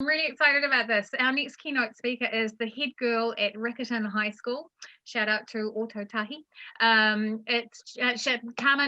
I'm really excited about this. Our next keynote speaker is the head girl at Riccarton High School. Shout out to Autotahi. Carmen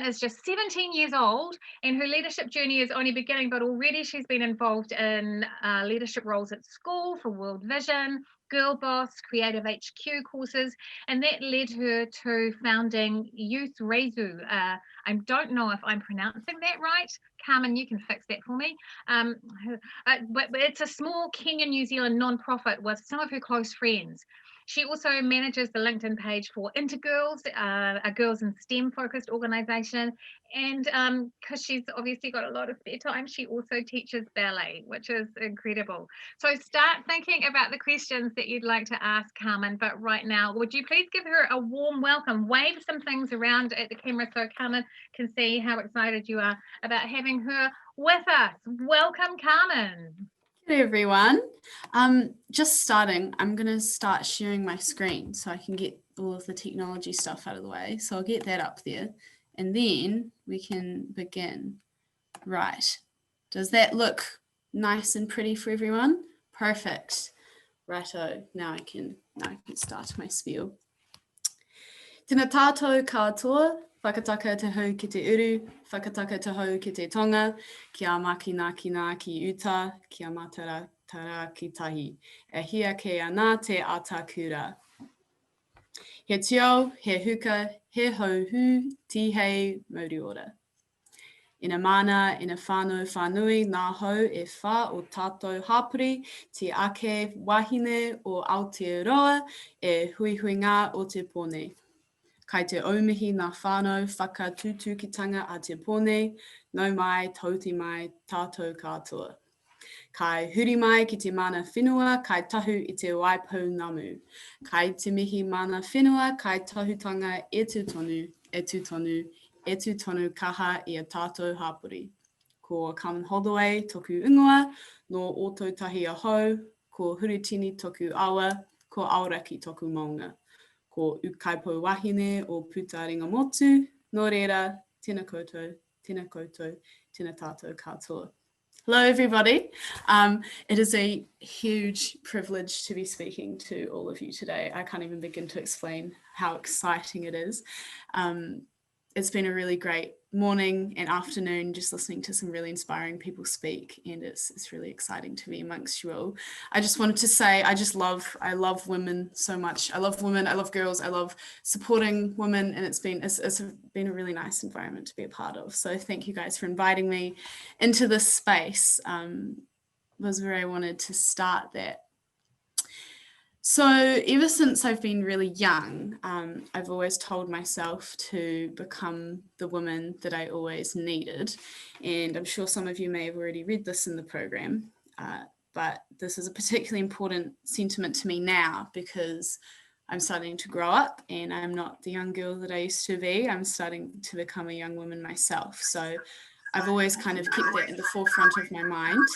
is just 17 years old and her leadership journey is only beginning, but already she's been involved in leadership roles at school for World Vision, GirlBoss, Creative HQ courses, and that led her to founding Youth Rezu. I don't know if I'm pronouncing that right. Carmen, you can fix that for me. But it's a small Kenya, New Zealand non-profit with some of her close friends. She also manages the LinkedIn page for Intergirls, a girls in STEM focused organisation. And because she's obviously got a lot of spare time, she also teaches ballet, which is incredible. So start thinking about the questions that you'd like to ask Carmen. But right now, would you please give her a warm welcome? Wave some things around at the camera so Carmen can see how excited you are about having her with us. Welcome, Carmen. Hey everyone. Just starting, I'm going to start sharing my screen so I can get all of the technology stuff out of the way. So I'll get that up there and then we can begin. Right. Does that look nice and pretty for everyone? Perfect. Righto. Now I can start my spiel. Tēnā tātou katoa. Whakataka te hau ki te uru, whakataka te hau ki te tonga, kia makinakina ki uta, kia mataratara ki tahi. E hia ke ana te atakura. He tio, he huka, he hauhu, tihei Māori ora. Ina mana, ina whānau whānui, nā hau e whā o tātou hapuri, te ake wahine o Aotearoa, e huihuinga o te pone. Kai te aumihi nā whānau whakatūtukitanga a te pone, nau mai, tauti mai, tātou katoa. Kai huri mai ki te mana whenua, kai tahu i te waipou namu. Kai te mihi mana whenua, kai tahutanga e tu tonu kaha i a tātou hapuri. Ko Carmen Holdaway toku ingoa, no Autotahi ahau, ko Huritini toku awa, ko Aoraki toku maunga. Ko Ukaipo wahine o Putaringa motu, nō reira, tēnā koutou, tēnā tātou katoa. Hello, everybody. It is a huge privilege to be speaking to all of you today. I can't even begin to explain how exciting it is. It's been a really great morning and afternoon just listening to some really inspiring people speak, and it's really exciting to be amongst you all. I just wanted to say I love women so much. I love women, I love girls, I love supporting women, and it's been a really nice environment to be a part of. So thank you guys for inviting me into this space. Was where I wanted to start that. So ever since I've been really young, I've always told myself to become the woman that I always needed. And I'm sure some of you may have already read this in the program, but this is a particularly important sentiment to me now because I'm starting to grow up and I'm not the young girl that I used to be. I'm starting to become a young woman myself. So I've always kind of kept that in the forefront of my mind.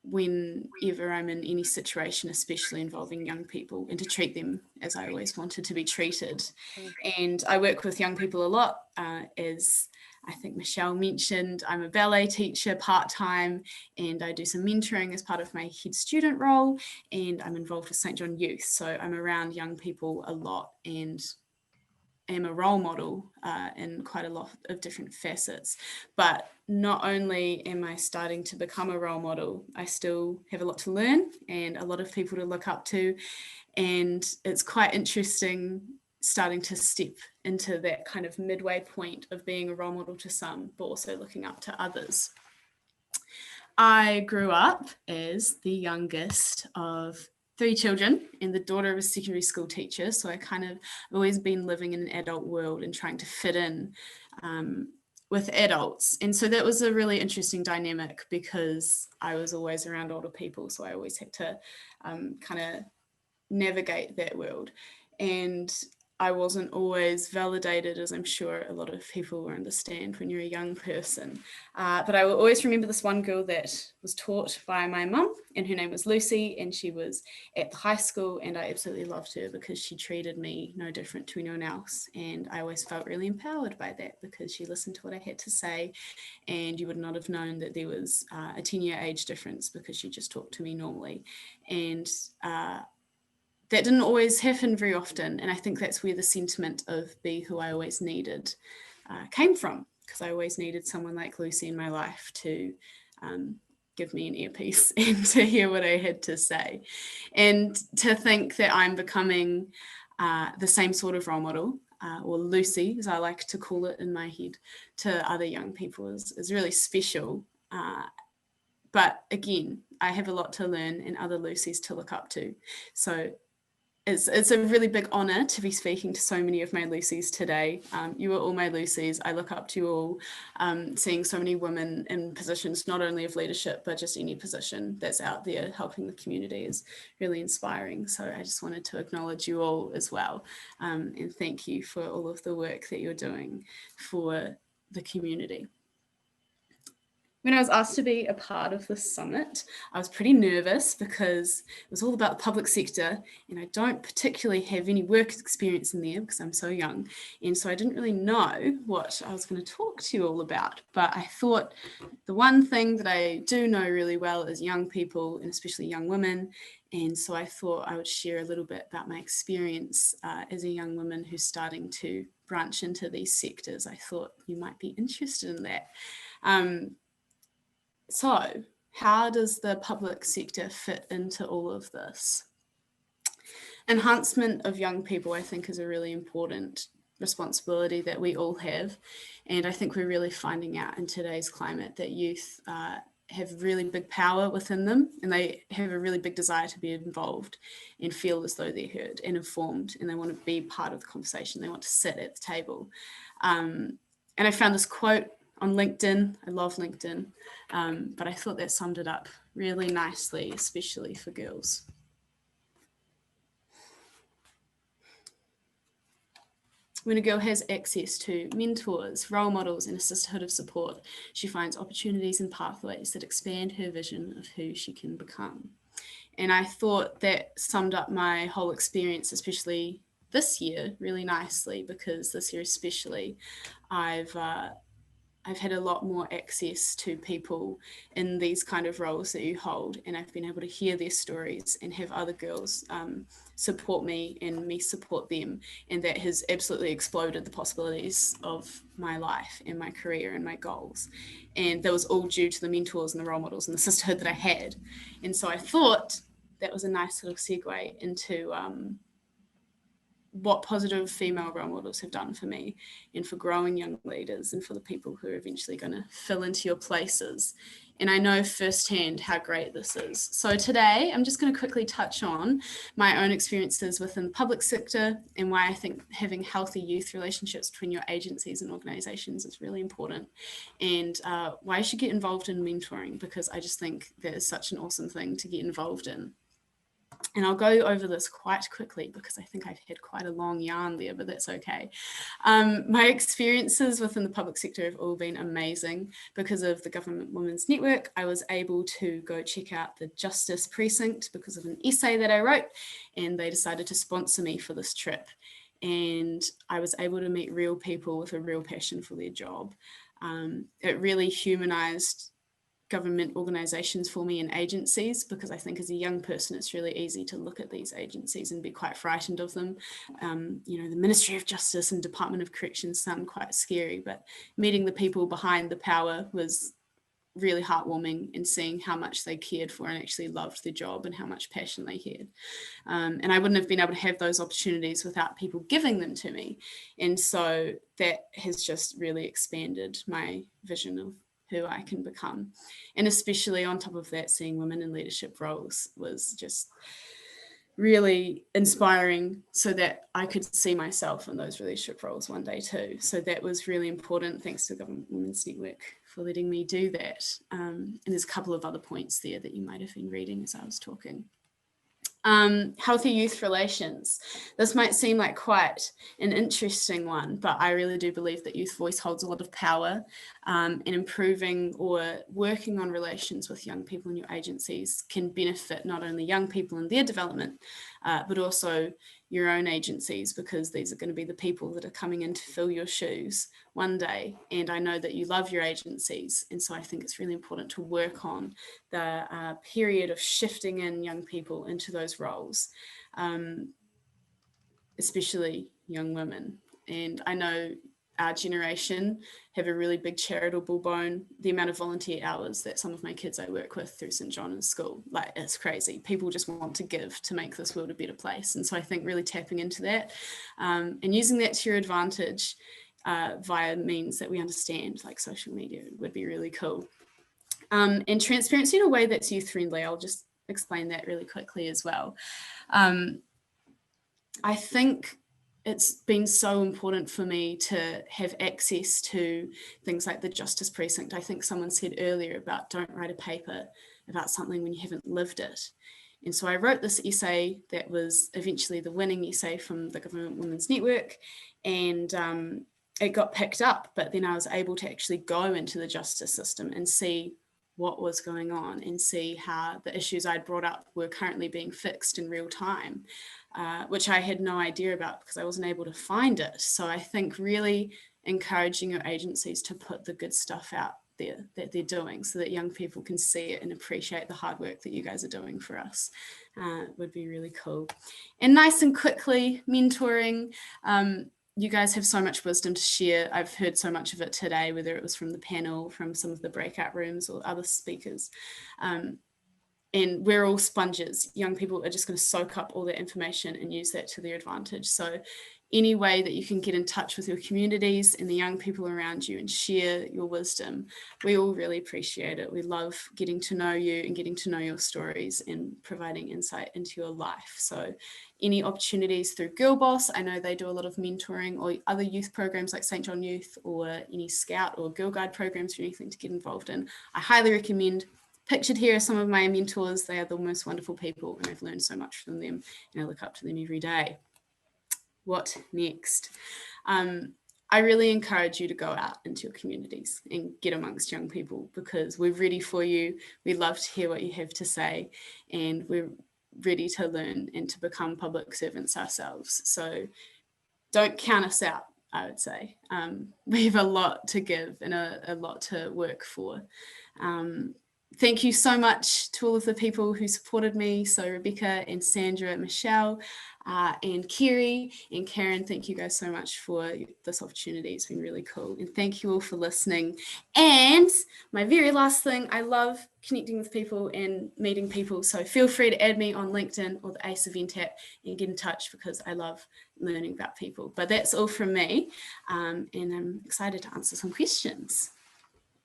Whenever I'm in any situation, especially involving young people, and to treat them as I always wanted to be treated. And I work with young people a lot, as I think Michelle mentioned. I'm a ballet teacher part-time, and I do some mentoring as part of my head student role, and I'm involved with St. John Youth. So I'm around young people a lot and am a role model in quite a lot of different facets. But not only am I starting to become a role model, I still have a lot to learn and a lot of people to look up to. And it's quite interesting starting to step into that kind of midway point of being a role model to some, but also looking up to others. I grew up as the youngest of 3 children and the daughter of a secondary school teacher. So I kind of always been living in an adult world and trying to fit in with adults. And so that was a really interesting dynamic because I was always around older people. So I always had to kind of navigate that world. And I wasn't always validated, as I'm sure a lot of people will understand when you're a young person. But I will always remember this one girl that was taught by my mum, and her name was Lucy, and she was at the high school, and I absolutely loved her because she treated me no different to anyone else. And I always felt really empowered by that because she listened to what I had to say, and you would not have known that there was a 10-year age difference because she just talked to me normally. And that didn't always happen very often. And I think that's where the sentiment of be who I always needed came from, because I always needed someone like Lucy in my life to give me an earpiece and to hear what I had to say. And to think that I'm becoming the same sort of role model, or Lucy, as I like to call it in my head, to other young people is really special. But again, I have a lot to learn and other Lucys to look up to. So it's a really big honour to be speaking to so many of my Lucys today. You are all my Lucys. I look up to you all. Seeing so many women in positions, not only of leadership, but just any position that's out there helping the community is really inspiring. So I just wanted to acknowledge you all as well. And thank you for all of the work that you're doing for the community. When I was asked to be a part of this summit, I was pretty nervous because it was all about the public sector, and I don't particularly have any work experience in there because I'm so young. And so I didn't really know what I was going to talk to you all about. But I thought the one thing that I do know really well is young people, and especially young women. And so I thought I would share a little bit about my experience as a young woman who's starting to branch into these sectors. I thought you might be interested in that. So how does the public sector fit into all of this? Enhancement of young people, I think, is a really important responsibility that we all have. And I think we're really finding out in today's climate that youth have really big power within them, and they have a really big desire to be involved and feel as though they're heard and informed, and they want to be part of the conversation. They want to sit at the table. And I found this quote on LinkedIn. I love LinkedIn, but I thought that summed it up really nicely, especially for girls. When a girl has access to mentors, role models, and a sisterhood of support, she finds opportunities and pathways that expand her vision of who she can become. And I thought that summed up my whole experience, especially this year, really nicely, because this year especially, I've had a lot more access to people in these kind of roles that you hold, and I've been able to hear their stories and have other girls support me and me support them, and that has absolutely exploded the possibilities of my life and my career and my goals. And that was all due to the mentors and the role models and the sisterhood that I had. And so I thought that was a nice little segue into what positive female role models have done for me and for growing young leaders and for the people who are eventually going to fill into your places. And I know firsthand how great this is. So today I'm just going to quickly touch on my own experiences within the public sector and why I think having healthy youth relationships between your agencies and organizations is really important, and why you should get involved in mentoring, because I just think that is such an awesome thing to get involved in. And I'll go over this quite quickly because I think I've had quite a long yarn there, but that's okay. My experiences within the public sector have all been amazing. Because of the Government Women's Network, I was able to go check out the Justice Precinct because of an essay that I wrote, and they decided to sponsor me for this trip. And I was able to meet real people with a real passion for their job. It really humanized government organisations for me and agencies, because I think as a young person it's really easy to look at these agencies and be quite frightened of them. You know, the Ministry of Justice and Department of Corrections sound quite scary, but meeting the people behind the power was really heartwarming, and seeing how much they cared for and actually loved their job and how much passion they had. And I wouldn't have been able to have those opportunities without people giving them to me. And so that has just really expanded my vision of who I can become. And especially on top of that, seeing women in leadership roles was just really inspiring, so that I could see myself in those leadership roles one day too. So that was really important. Thanks to the Government Women's Network for letting me do that. And there's a couple of other points there that you might have been reading as I was talking. Healthy youth relations. This might seem like quite an interesting one, but I really do believe that youth voice holds a lot of power, and improving or working on relations with young people in your agencies can benefit not only young people in their development, but also your own agencies, because these are going to be the people that are coming in to fill your shoes one day. And I know that you love your agencies. And so I think it's really important to work on the period of shifting in young people into those roles, especially young women. And I know our generation have a really big charitable bone. The amount of volunteer hours that some of my kids I work with through St. John's School, like, it's crazy. People just want to give to make this world a better place. And so I think really tapping into that, and using that to your advantage via means that we understand, like social media, would be really cool. And transparency in a way that's youth friendly. I'll just explain that really quickly as well. I think it's been so important for me to have access to things like the Justice Precinct. I think someone said earlier about don't write a paper about something when you haven't lived it. And so I wrote this essay that was eventually the winning essay from the Government Women's Network, and it got picked up, but then I was able to actually go into the justice system and see what was going on and see how the issues I'd brought up were currently being fixed in real time, which I had no idea about because I wasn't able to find it. So I think really encouraging your agencies to put the good stuff out there that they're doing so that young people can see it and appreciate the hard work that you guys are doing for us would be really cool. And nice and quickly, mentoring. You guys have so much wisdom to share. I've heard so much of it today, whether it was from the panel, from some of the breakout rooms or other speakers. And we're all sponges. Young people are just going to soak up all that information and use that to their advantage. So any way that you can get in touch with your communities and the young people around you and share your wisdom, we all really appreciate it. We love getting to know you and getting to know your stories and providing insight into your life. So any opportunities through GirlBoss, I know they do a lot of mentoring, or other youth programs like St. John Youth, or any Scout or Girl Guide programs or anything to get involved in, I highly recommend. Pictured here are some of my mentors. They are the most wonderful people and I've learned so much from them and I look up to them every day. What next? I really encourage you to go out into your communities and get amongst young people, because we're ready for you. We love to hear what you have to say, and we're ready to learn and to become public servants ourselves. So don't count us out, I would say. We have a lot to give and a lot to work for. Thank you so much to all of the people who supported me. So Rebecca and Sandra, Michelle, and Kerry and Karen, thank you guys so much for this opportunity. It's been really cool. And thank you all for listening. And my very last thing, I love connecting with people and meeting people. So feel free to add me on LinkedIn or the ACE Event app and get in touch, because I love learning about people. But that's all from me. And I'm excited to answer some questions.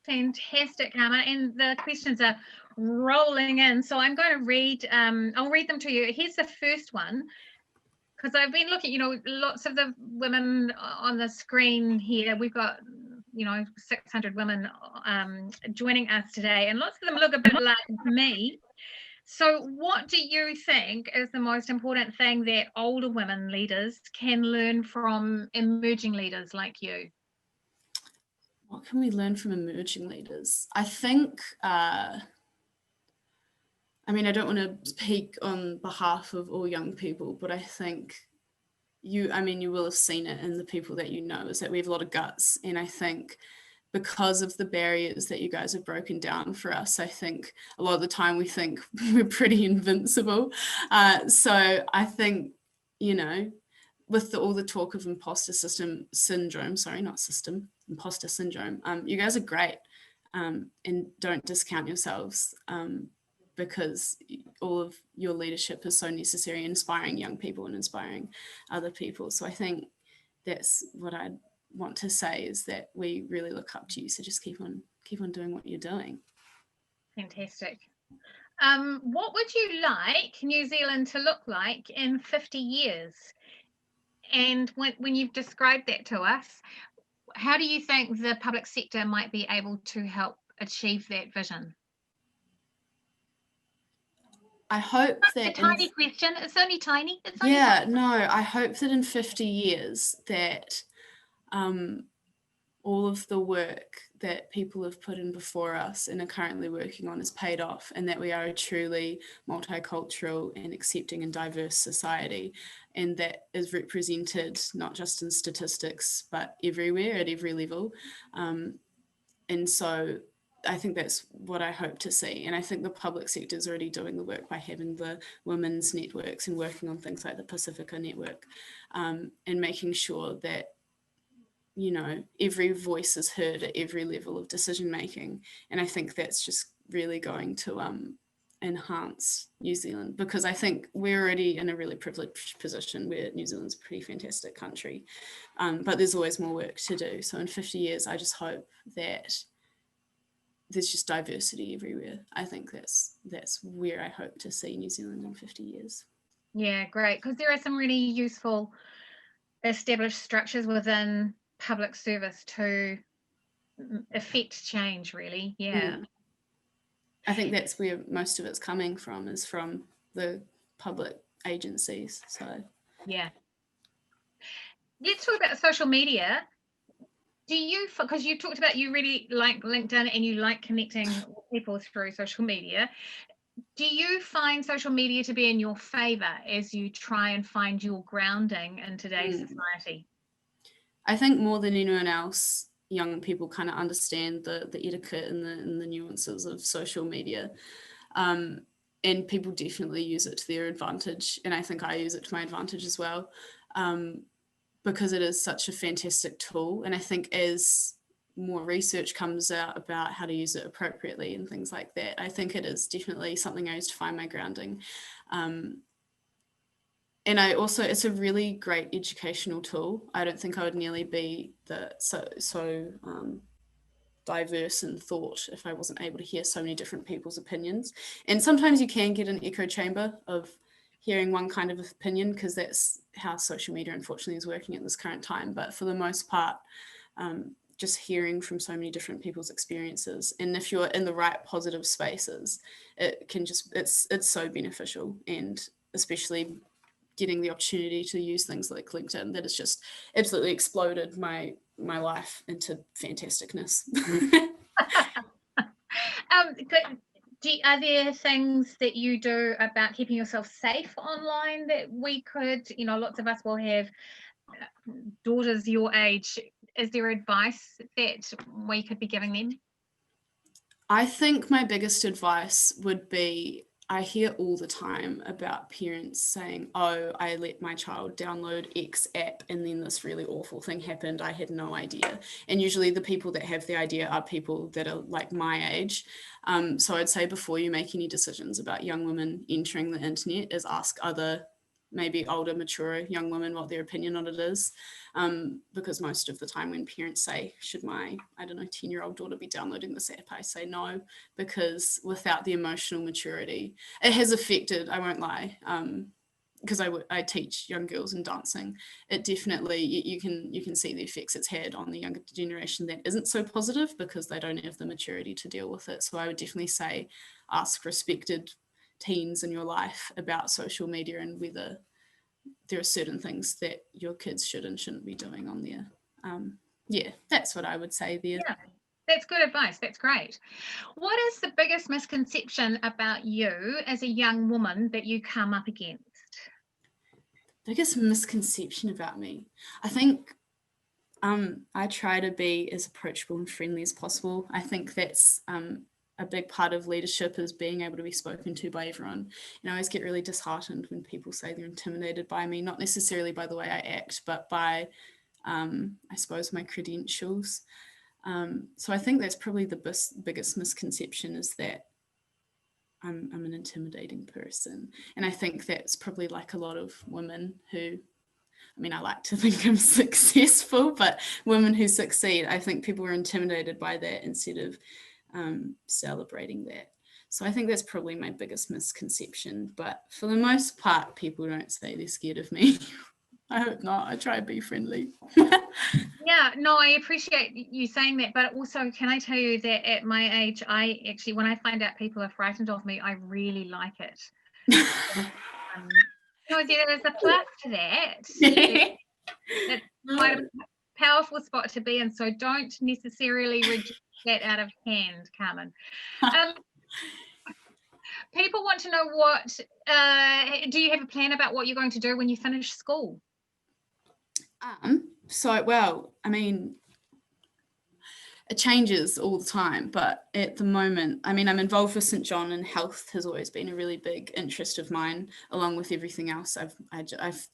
Fantastic, Carmen, and the questions are rolling in, so I'm going to read, I'll read them to you. Here's the first one, because I've been looking, lots of the women on the screen here. We've got 600 women joining us today, and lots of them look a bit like me. So what do you think is the most important thing that older women leaders can learn from emerging leaders like you? What can we learn from emerging leaders? I think, I don't want to speak on behalf of all young people, but I think you will have seen it in the people that you know, is that we have a lot of guts. And I think because of the barriers that you guys have broken down for us, I think a lot of the time we think we're pretty invincible. So I think, with all the talk of imposter syndrome, you guys are great, and don't discount yourselves, because all of your leadership is so necessary, inspiring young people and inspiring other people. So I think that's what I want to say, is that we really look up to you. So just keep on doing what you're doing. Fantastic. What would you like New Zealand to look like in 50 years? And when you've described that to us, how do you think the public sector might be able to help achieve that vision? I hope A that tiny question. It's only tiny. It's only tiny. I hope that in 50 years that all of the work that people have put in before us and are currently working on is paid off, and that we are a truly multicultural and accepting and diverse society, and that is represented not just in statistics but everywhere at every level. And so I think that's what I hope to see. And I think the public sector is already doing the work by having the women's networks and working on things like the Pacifica Network, and making sure that, you know, every voice is heard at every level of decision making. And I think that's just really going to enhance New Zealand, because I think we're already in a really privileged position where New Zealand's a pretty fantastic country, but there's always more work to do. So in 50 years, I just hope that there's just diversity everywhere. I think that's where I hope to see New Zealand in 50 years. Yeah, great, because there are some really useful established structures within public service to affect change, really. Yeah. I think that's where most of it's coming from, is from the public agencies. So yeah. Let's talk about social media. Do you, because you talked about you really like LinkedIn and you like connecting with people through social media, do you find social media to be in your favor as you try and find your grounding in today's society? I think more than anyone else, young people kind of understand the etiquette and the nuances of social media. And people definitely use it to their advantage. And I think I use it to my advantage as well, because it is such a fantastic tool. And I think as more research comes out about how to use it appropriately and things like that, I think it is definitely something I use to find my grounding. And I also, it's a really great educational tool. I don't think I would nearly be so diverse in thought if I wasn't able to hear so many different people's opinions. And sometimes you can get an echo chamber of hearing one kind of opinion, because that's how social media unfortunately is working at this current time. But for the most part, just hearing from so many different people's experiences, and if you're in the right positive spaces, it can just, it's so beneficial. And especially getting the opportunity to use things like LinkedIn, that has just absolutely exploded my life into fantasticness. Are there things that you do about keeping yourself safe online that we could, you know, lots of us will have daughters your age. Is there advice that we could be giving them? I think my biggest advice would be, I hear all the time about parents saying, oh, I let my child download X app and then this really awful thing happened. I had no idea. And usually the people that have the idea are people that are like my age. So I'd say before you make any decisions about young women entering the internet, is ask other maybe older, mature young women what their opinion on it is. Because most of the time when parents say, should my, 10-year-old daughter be downloading this app, I say no, because without the emotional maturity, it has affected, I won't lie, because I teach young girls in dancing, it definitely, you can see the effects it's had on the younger generation that isn't so positive, because they don't have the maturity to deal with it. So I would definitely say, ask respected teens in your life about social media and whether there are certain things that your kids should and shouldn't be doing on there. Yeah, that's what I would say there. Yeah, that's good advice. That's great. What is the biggest misconception about you as a young woman that you come up against? Biggest misconception about me? I think I try to be as approachable and friendly as possible. I think that's a big part of leadership, is being able to be spoken to by everyone. And I always get really disheartened when people say they're intimidated by me, not necessarily by the way I act, but by, I suppose, my credentials. So I think that's probably the biggest misconception, is that I'm an intimidating person. And I think that's probably like a lot of women who, I like to think I'm successful, but women who succeed, I think people are intimidated by that instead of celebrating that. So I think that's probably my biggest misconception. But for the most part, people don't say they're scared of me. I hope not. I try to be friendly. Yeah, no, I appreciate you saying that, but also, can I tell you that at my age, I actually, when I find out people are frightened of me, I really like it. There is a plus to that. It's quite a powerful spot to be in, so don't necessarily reject that out of hand, Carmen. People want to know do you have a plan about what you're going to do when you finish school? Well, I mean, it changes all the time, but at the moment, I mean, I'm involved with St. John, and health has always been a really big interest of mine, along with everything else.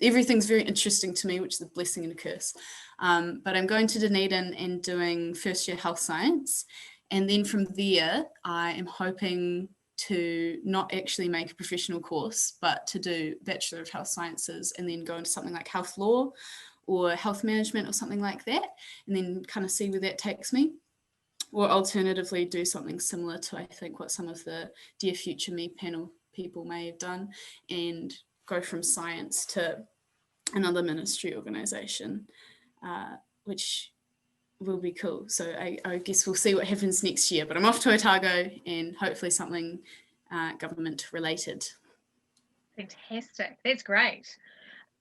Everything's very interesting to me, which is a blessing and a curse. But I'm going to Dunedin and doing first year health science. And then from there, I am hoping to not actually make a professional course, but to do Bachelor of Health Sciences and then go into something like health law or health management or something like that, and then kind of see where that takes me. Or alternatively, do something similar to, I think, what some of the Dear Future Me panel people may have done, and go from science to another ministry organisation, which will be cool. So I guess we'll see what happens next year. But I'm off to Otago, and hopefully something government related. Fantastic. That's great.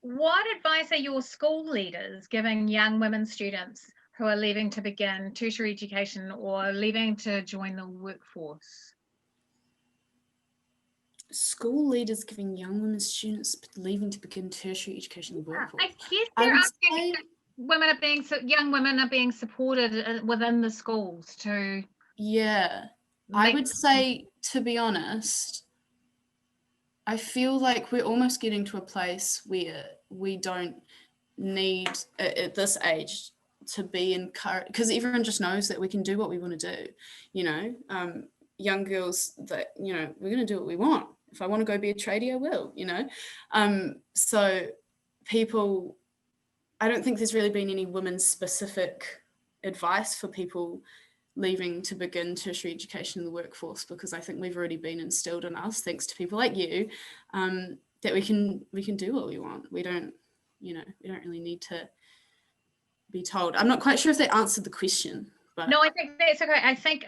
What advice are your school leaders giving young women students who are leaving to begin tertiary education or leaving to join the workforce? School leaders giving young women students leaving to begin tertiary education in the workforce. I guess they're asking young women are being supported within the schools to. Yeah, I would say, to be honest, I feel like we're almost getting to a place where we don't need, at this age, to be encouraged, because everyone just knows that we can do what we want to do, young girls, that, we're going to do what we want. If I want to go be a tradie, I will, so people, I don't think there's really been any women-specific advice for people leaving to begin tertiary education in the workforce, because I think we've already been instilled in us, thanks to people like you, that we can do what we want. We don't really need to be told. I'm not quite sure if that answered the question. But no, I think that's okay. I think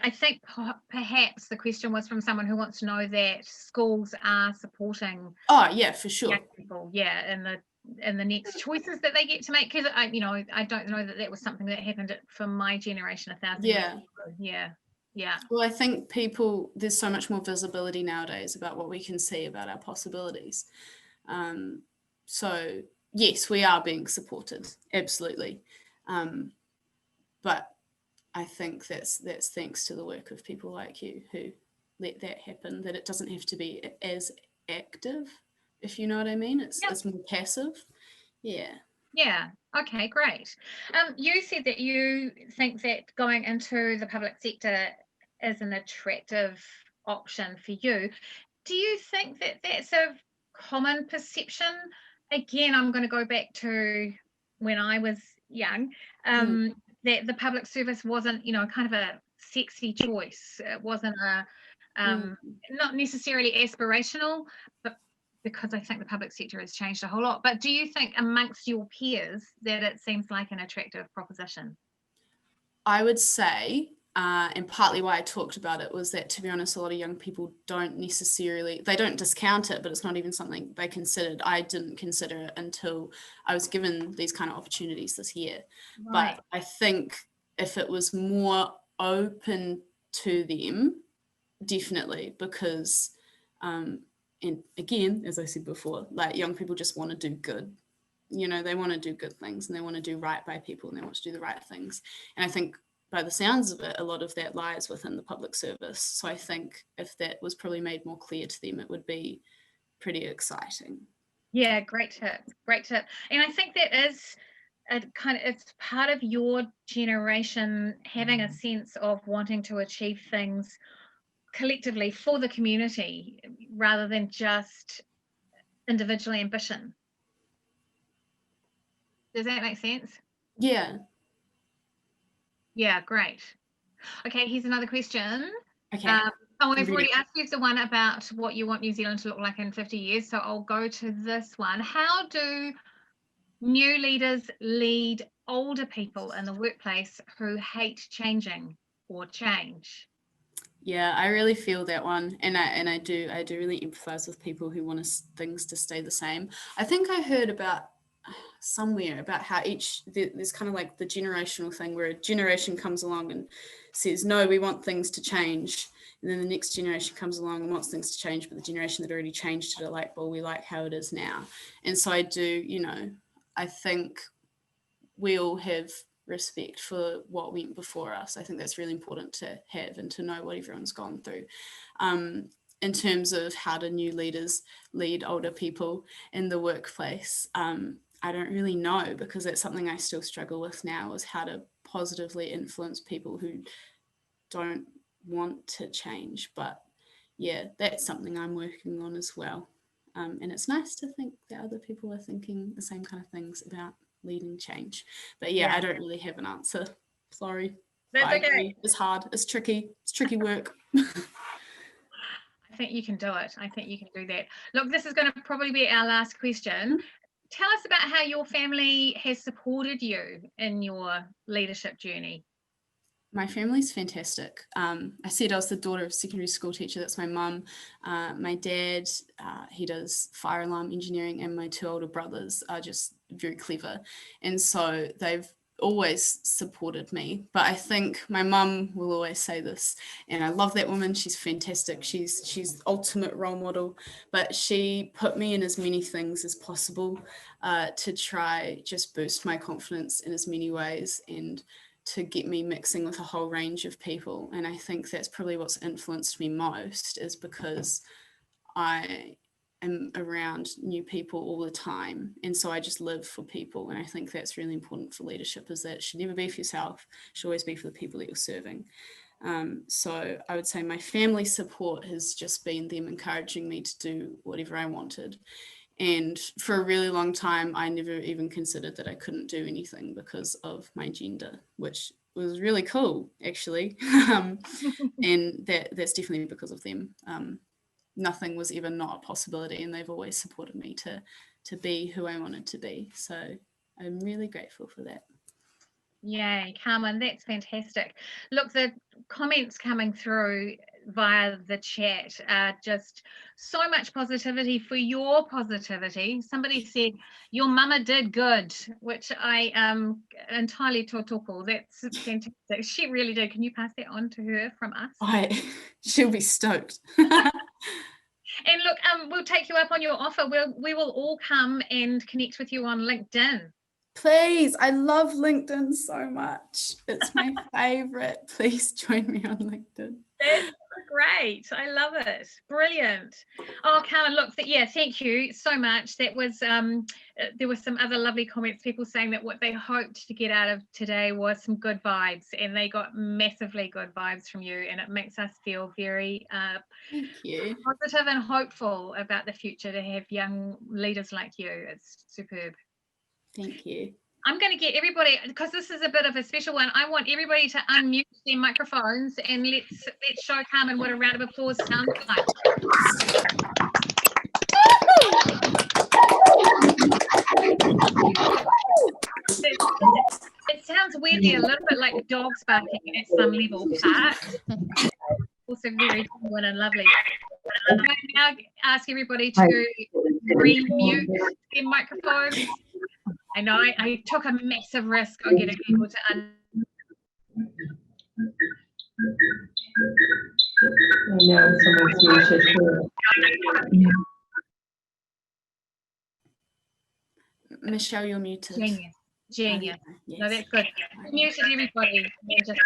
perhaps the question was from someone who wants to know that schools are supporting. Oh yeah, for sure. Young people, in the next choices that they get to make. Because I don't know that was something that happened for my generation 1,000 years ago. Yeah. Well, I think there's so much more visibility nowadays about what we can see about our possibilities. So yes, we are being supported, absolutely. But I think that's thanks to the work of people like you who let that happen, that it doesn't have to be as active, if you know what I mean. It's more passive. Yeah. Okay, great. You said that you think that going into the public sector is an attractive option for you. Do you think that that's a common perception? Again, I'm going to go back to when I was young, that the public service wasn't, kind of a sexy choice. It wasn't not necessarily aspirational, but because I think the public sector has changed a whole lot. But do you think amongst your peers that it seems like an attractive proposition? I would say, and partly why I talked about it was that, to be honest, a lot of young people don't discount it, but it's not even something they considered. I didn't consider it until I was given these kind of opportunities this year. Right. But I think if it was more open to them, definitely, because and again, as I said before, like, young people just want to do good. They want to do good things, and they want to do right by people, and they want to do the right things. And I think by the sounds of it, a lot of that lies within the public service. So I think if that was probably made more clear to them, it would be pretty exciting. Yeah, great tip. And I think that is it's part of your generation having a sense of wanting to achieve things collectively for the community rather than just individual ambition. Does that make sense? Yeah. Yeah, great. Okay, here's another question. Okay. We've already asked you the one about what you want New Zealand to look like in 50 years, so I'll go to this one. How do new leaders lead older people in the workplace who hate changing or change? Yeah, I really feel that one, and I do really empathize with people who want things to stay the same. I think I heard about somewhere about how there's kind of like the generational thing where a generation comes along and says, no, we want things to change, and then the next generation comes along and wants things to change, but the generation that already changed it are like, well, we like how it is now. And so I do, you know, I think we all have respect for what went before us. I think that's really important to have and to know what everyone's gone through. In terms of how do new leaders lead older people in the workplace, I don't really know, because that's something I still struggle with now, is how to positively influence people who don't want to change. But yeah, that's something I'm working on as well. And it's nice to think that other people are thinking the same kind of things about leading change. But yeah, I don't really have an answer. Sorry. That's okay. It's hard. It's tricky work. I think you can do it. I think you can do that. Look, this is going to probably be our last question. Tell us about how your family has supported you in your leadership journey. My family's fantastic. I said I was the daughter of a secondary school teacher. That's my mum. My dad, he does fire alarm engineering, and my two older brothers are just very clever. And so they've always supported me. But I think my mum will always say this, and I love that woman. She's fantastic. She's ultimate role model. But she put me in as many things as possible to try just boost my confidence in as many ways, and to get me mixing with a whole range of people. And I think that's probably what's influenced me most, is because I am around new people all the time. And so I just live for people. And I think that's really important for leadership, is that it should never be for yourself. It should always be for the people that you're serving. So I would say my family support has just been them encouraging me to do whatever I wanted. And for a really long time, I never even considered that I couldn't do anything because of my gender, which was really cool, actually. And that's definitely because of them. Nothing was ever not a possibility, and they've always supported me to be who I wanted to be. So I'm really grateful for that. Yay, Carmen, that's fantastic. Look, the comments coming through via the chat are just so much positivity for your positivity. Somebody said your mama did good, which I entirely tōtoko. That's fantastic. She really did. Can you pass that on to her from us? She'll be stoked. And look, we'll take you up on your offer. We will all come and connect with you on LinkedIn. Please, I love LinkedIn so much. It's my favorite. Please join me on LinkedIn. That's great. I love it. Brilliant. Oh, Carmen, look, thank you so much. That was there were some other lovely comments, people saying that what they hoped to get out of today was some good vibes, and they got massively good vibes from you, and it makes us feel very thank you. Positive and hopeful about the future to have young leaders like you. It's superb. Thank you. I'm going to get everybody, because this is a bit of a special one, I want everybody to unmute their microphones, and let's show Carmen what a round of applause sounds like. It sounds weirdly a little bit like dogs barking at some level, but also very genuine and lovely. I'm going to now ask everybody to remute their microphones. I know I took a massive risk on getting people to I know someone's muted. Michelle, you're muted. Genius. Yes. No, that's good. Muted everybody, just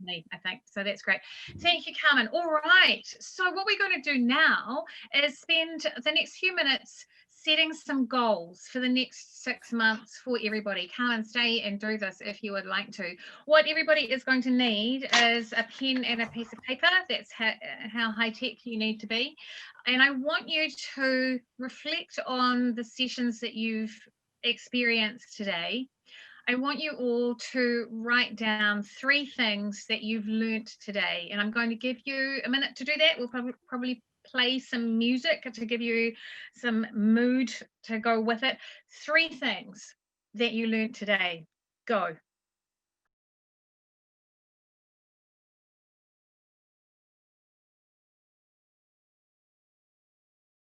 me, I think. So that's great. Thank you, Carmen. All right. So what we're going to do now is spend the next few minutes setting some goals for the next 6 months for everybody. Carmen, stay and do this if you would like to. What everybody is going to need is a pen and a piece of paper. That's how high-tech you need to be. And I want you to reflect on the sessions that you've experienced today. I want you all to write down 3 things that you've learnt today. And I'm going to give you a minute to do that. We'll probably play some music to give you some mood to go with it. 3 things that you learned today. Go.